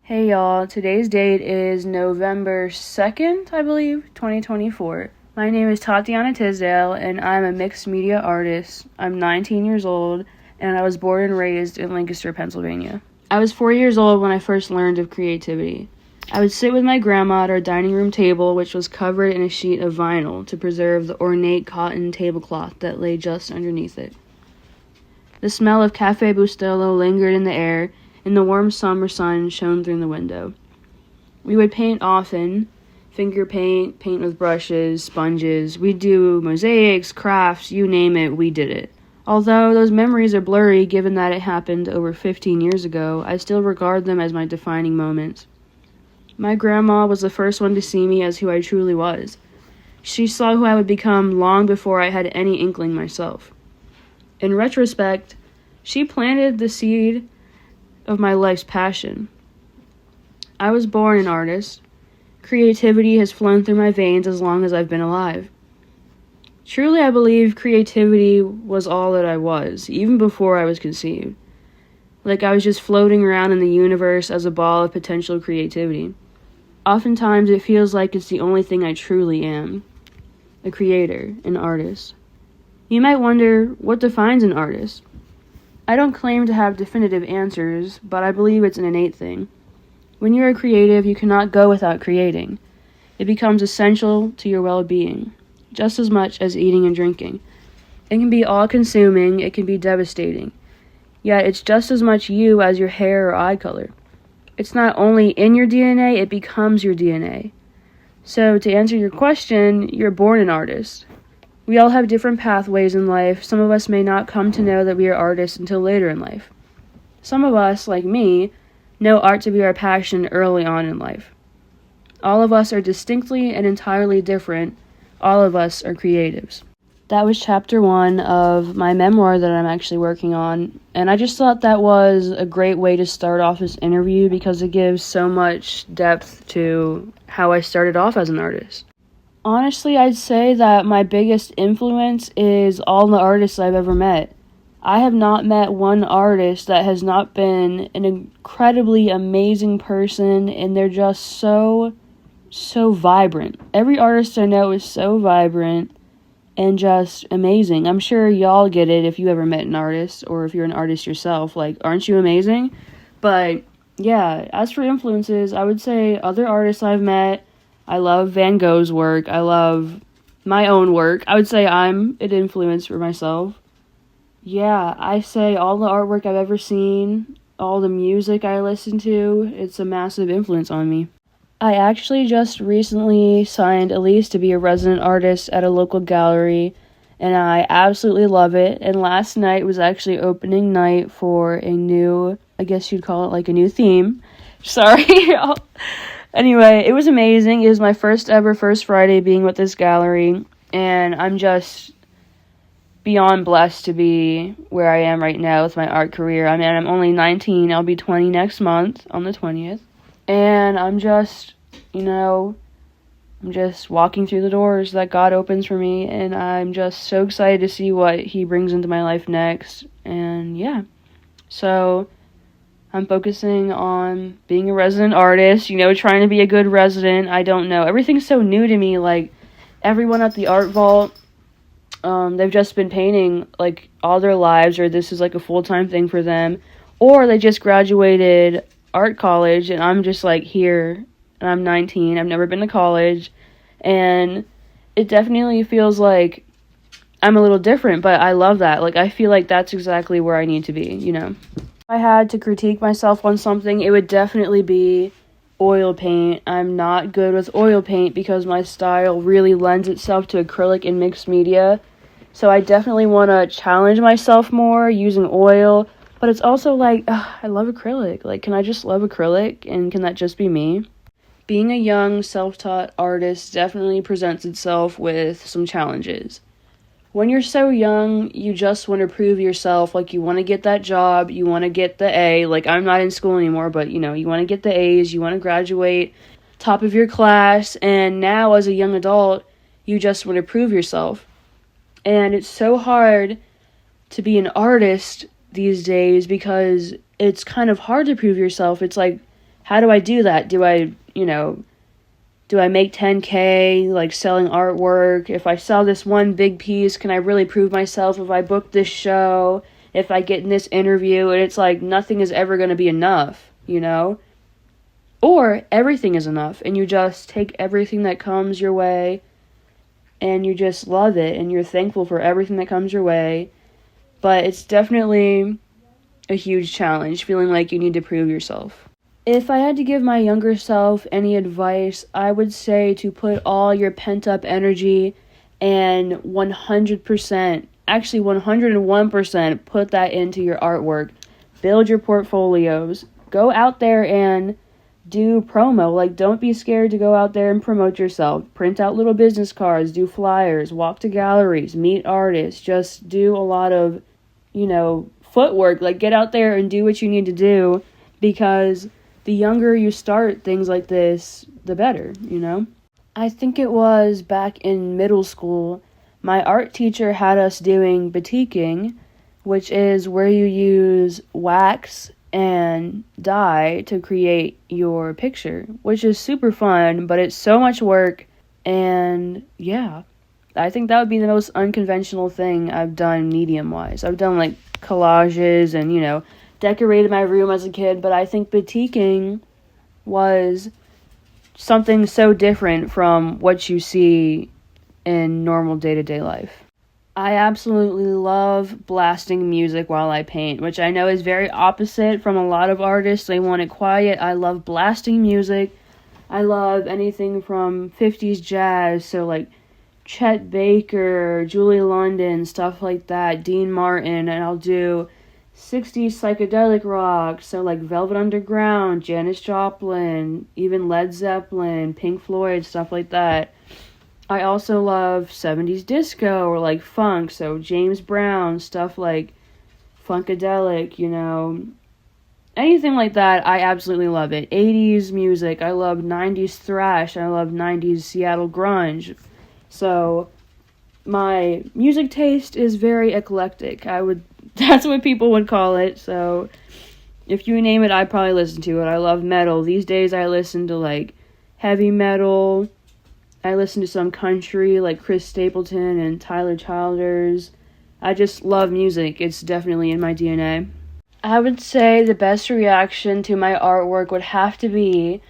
Hey y'all, today's date is November 2nd, I believe, 2024. My name is Tatiana Tisdale, and I'm a mixed media artist. I'm 19 years old, and I was born and raised in Lancaster, Pennsylvania. I was 4 years old when I first learned of creativity. I would sit with my grandma at our dining room table, which was covered in a sheet of vinyl to preserve the ornate cotton tablecloth that lay just underneath it. The smell of Cafe Bustelo lingered in the air, and the warm summer sun shone through the window. We would paint often, finger paint with brushes, sponges. We'd do mosaics, crafts, you name it, we did it. Although those memories are blurry given that it happened over 15 years ago, I still regard them as my defining moments. My grandma was the first one to see me as who I truly was. She saw who I would become long before I had any inkling myself. In retrospect, she planted the seed of my life's passion. I was born an artist. Creativity has flown through my veins as long as I've been alive. Truly, I believe creativity was all that I was, even before I was conceived. Like I was just floating around in the universe as a ball of potential creativity. Oftentimes, it feels like it's the only thing I truly am. A creator, an artist. You might wonder, what defines an artist? I don't claim to have definitive answers, but I believe it's an innate thing. When you're a creative, you cannot go without creating. It becomes essential to your well-being, just as much as eating and drinking. It can be all-consuming, it can be devastating. Yet it's just as much you as your hair or eye color. It's not only in your DNA, it becomes your DNA. So to answer your question, you're born an artist. We all have different pathways in life. Some of us may not come to know that we are artists until later in life. Some of us, like me, know art to be our passion early on in life. All of us are distinctly and entirely different. All of us are creatives. That was chapter 1 of my memoir that I'm actually working on, and I just thought that was a great way to start off this interview because it gives so much depth to how I started off as an artist. Honestly, I'd say that my biggest influence is all the artists I've ever met. I have not met one artist that has not been an incredibly amazing person, and they're just so vibrant. Every artist I know is so vibrant and just amazing. I'm sure y'all get it if you ever met an artist, or if you're an artist yourself. Like, aren't you amazing? But yeah, as for influences, I would say other artists I've met. I love Van Gogh's work. I love my own work. I would say I'm an influence for myself. Yeah, I say all the artwork I've ever seen, all the music I listen to, it's a massive influence on me. I actually just recently signed a lease to be a resident artist at a local gallery, and I absolutely love it. And last night was actually opening night for a new, I guess you'd call it like a new theme. Sorry. Anyway, it was amazing. It was my first Friday being with this gallery, and I'm just beyond blessed to be where I am right now with my art career. I mean, I'm only 19. I'll be 20 next month on the 20th. And I'm just walking through the doors that God opens for me, and I'm just so excited to see what He brings into my life next. And yeah, so I'm focusing on being a resident artist, trying to be a good resident. I don't know. Everything's so new to me. Like, everyone at the art vault, they've just been painting, like, all their lives, or this is, like, a full-time thing for them. Or they just graduated art college, and I'm just, like, here, and I'm 19. I've never been to college, and it definitely feels like I'm a little different, but I love that. Like, I feel like that's exactly where I need to be, If I had to critique myself on something, it would definitely be oil paint. I'm not good with oil paint because my style really lends itself to acrylic and mixed media. So I definitely want to challenge myself more using oil. But it's also like, I love acrylic. Like, can I just love acrylic? And can that just be me? Being a young, self-taught artist definitely presents itself with some challenges. When you're so young, you just want to prove yourself, like, you want to get that job, you want to get the A, like, I'm not in school anymore, but, you want to get the A's, you want to graduate, top of your class, and now, as a young adult, you just want to prove yourself. And it's so hard to be an artist these days because it's kind of hard to prove yourself. It's like how do I do that? Do I make 10K, like, selling artwork? If I sell this one big piece, can I really prove myself if I book this show, if I get in this interview? And it's like, nothing is ever going to be enough, Or everything is enough, and you just take everything that comes your way, and you just love it, and you're thankful for everything that comes your way. But it's definitely a huge challenge, feeling like you need to prove yourself. If I had to give my younger self any advice, I would say to put all your pent-up energy and 100%, actually 101%, put that into your artwork. Build your portfolios. Go out there and do promo. Like, don't be scared to go out there and promote yourself. Print out little business cards, do flyers, walk to galleries, meet artists. Just do a lot of, footwork. Like, get out there and do what you need to do, because the younger you start things like this, the better, I think it was back in middle school, my art teacher had us doing batiking, which is where you use wax and dye to create your picture, which is super fun, but it's so much work. And yeah, I think that would be the most unconventional thing I've done medium-wise. I've done like collages and, decorated my room as a kid, but I think batiking was something so different from what you see in normal day-to-day life. I absolutely love blasting music while I paint, which I know is very opposite from a lot of artists. They want it quiet. I love blasting music. I love anything from 50s jazz, so like Chet Baker, Julie London, stuff like that, Dean Martin, and I'll do 60s psychedelic rock, so like Velvet Underground, Janis Joplin, even Led Zeppelin, Pink Floyd, stuff like that. I also love 70s disco or like funk, so James Brown, stuff like Funkadelic, anything like that. I absolutely love it. 80s music, I love 90s thrash, I love 90s Seattle grunge. So my music taste is very eclectic. That's what people would call it. So if you name it, I'd probably listen to it. I love metal. These days I listen to like heavy metal. I listen to some country like Chris Stapleton and Tyler Childers. I just love music. It's definitely in my DNA. I would say the best reaction to my artwork would have to be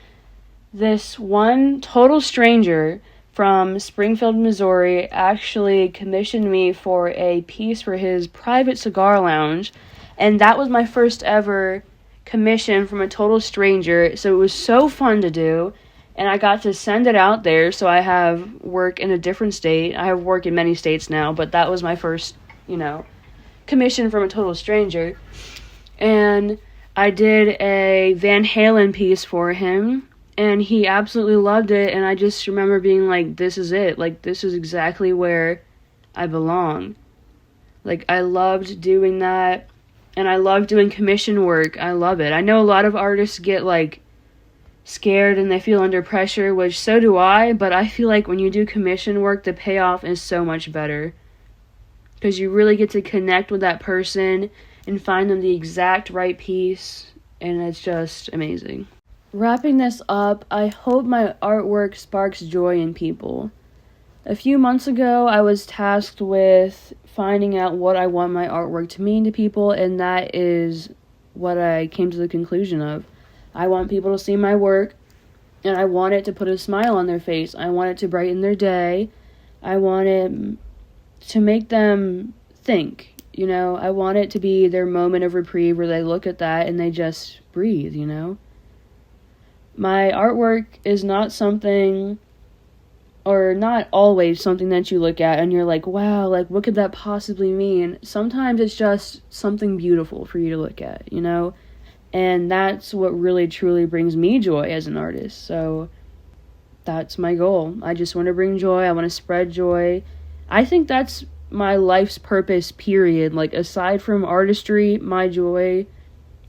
this one total stranger from Springfield, Missouri actually commissioned me for a piece for his private cigar lounge, and that was my first ever commission from a total stranger, so it was so fun to do. And I got to send it out there, so I have work in a different state. I have work in many states now, but that was my first, commission from a total stranger. And I did a Van Halen piece for him, and he absolutely loved it, and I just remember being like, this is it. Like, this is exactly where I belong. Like, I loved doing that, and I love doing commission work. I love it. I know a lot of artists get, like, scared and they feel under pressure, which so do I, but I feel like when you do commission work, the payoff is so much better, because you really get to connect with that person and find them the exact right piece, and it's just amazing. Wrapping this up, I hope my artwork sparks joy in people. A few months ago, I was tasked with finding out what I want my artwork to mean to people, and that is what I came to the conclusion of. I want people to see my work, and I want it to put a smile on their face. I want it to brighten their day. I want it to make them think, I want it to be their moment of reprieve where they look at that and they just breathe, My artwork is not something, or not always something that you look at and you're like, wow, like, what could that possibly mean? Sometimes it's just something beautiful for you to look at, And that's what really truly brings me joy as an artist. So that's my goal. I just want to bring joy. I want to spread joy. I think that's my life's purpose, period. Like, aside from artistry, my joy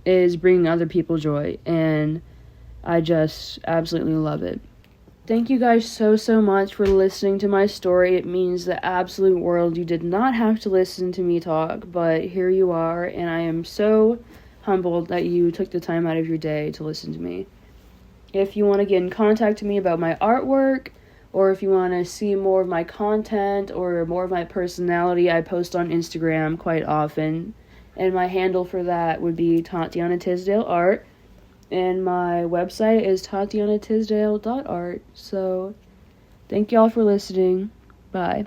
is bringing other people joy. And I just absolutely love it. Thank you guys so much for listening to my story. It means the absolute world. You did not have to listen to me talk, but here you are. And I am so humbled that you took the time out of your day to listen to me. If you want to get in contact with me about my artwork, or if you want to see more of my content or more of my personality, I post on Instagram quite often. And my handle for that would be Tatiana Tisdale Art. And my website is tatianatisdale.art. So, thank y'all for listening. Bye.